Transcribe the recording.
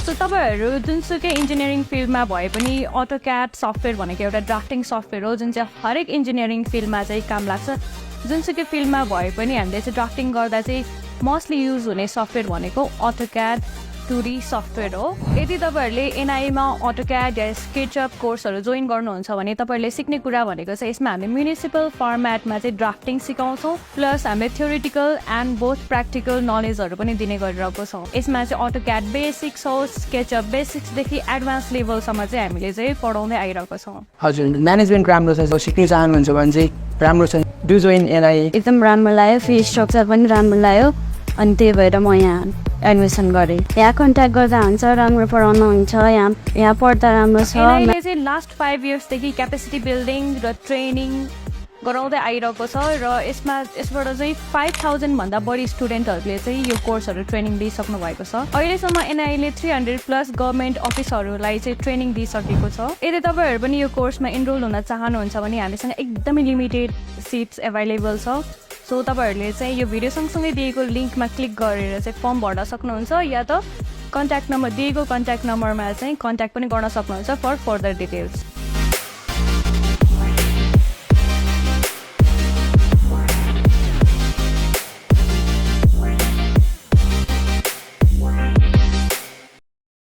so तपाईहरु जुनसुकै engineering फिल्डमा भए पनि AutoCAD सफ्टवेयर भनेको एउटा ड्राफ्टिङ सफ्टवेयर हो जुन चाहिँ हरेक इन्जिनियरिङ फिल्डमा चाहिँ काम लाग्छ जुनसुकै फिल्डमा भए पनि हामीले चाहिँ ड्राफ्टिङ गर्दा चाहिँ मोस्टली युज हुने सफ्टवेयर भनेको AutoCAD 2D सफ्टवेयर हो यदि तपाईहरुले N.I.E मा AutoCAD या SketchUp कोर्सहरु जोइन गर्नुहुन्छ भने तपाईहरुले सिक्ने कुरा भनेको चाहिँ यसमा हामीले म्युनिसिपल फर्मेटमा चाहिँ ड्राफ्टिङ सिकाउँछौं प्लस हामीले थ्योरेटिकल एन्ड बोथ प्र्याक्टिकल नलेजहरु पनि दिने गरिरहेको छौं यसमा चाहिँ AutoCAD बेसिक्स हो SketchUp बेसिक्स देखि एडभान्स लेभलसम्म चाहिँ हामीले चाहिँ पढाउँदै आइरहेको छौं हजुर म्यानेजमेन्ट राम्रो छ सिक्न चाहनुहुन्छ भने चाहिँ राम्रो छ डु जोइन N.I.E एकदम राम्रो लाग्यो फी स्ट्रक्चर पनि राम्रो लाग्यो अनि त्यही भएर म यहाँ एडमिसन गरेँ यहाँ कन्ट्याक्ट गर्दा हुन्छ राम्रो पढाउनुहुन्छ यहाँ पढ्दा राम्रो छ N.I.E चाहिँ लास्ट 5 इयर्सदेखि क्यापेसिटी बिल्डिङ र ट्रेनिङ गराउँदै आइरहेको छ र यसबाट चाहिँ 5000 भन्दा बढी स्टुडेन्टहरूले चाहिँ यो कोर्सहरु ट्रेनिङ दिइसक्नु भएको छ अहिलेसम्म N.I.E ले 300 प्लस गभर्नमेन्ट अफिसहरुलाई चाहिँ ट्रेनिङ दिइसकेको छ यदि तपाईहरु पनि यो कोर्समा इनरोल हुन चाहनुहुन्छ भने हामीसँग एकदमै लिमिटेड सिट्स अवेलेबल छ सो तपाईहरुले चाहिँ यो भिडियो सँगसँगै दिएको लिंकमा क्लिक गरेर चाहिँ फर्म भर्न सक्नुहुन्छ या त कन्ट्याक्ट नम्बर दिएको कन्ट्याक्ट नम्बरमा चाहिँ कन्ट्याक्ट पनि गर्न सक्नुहुन्छ फर फर्दर डिटेल्स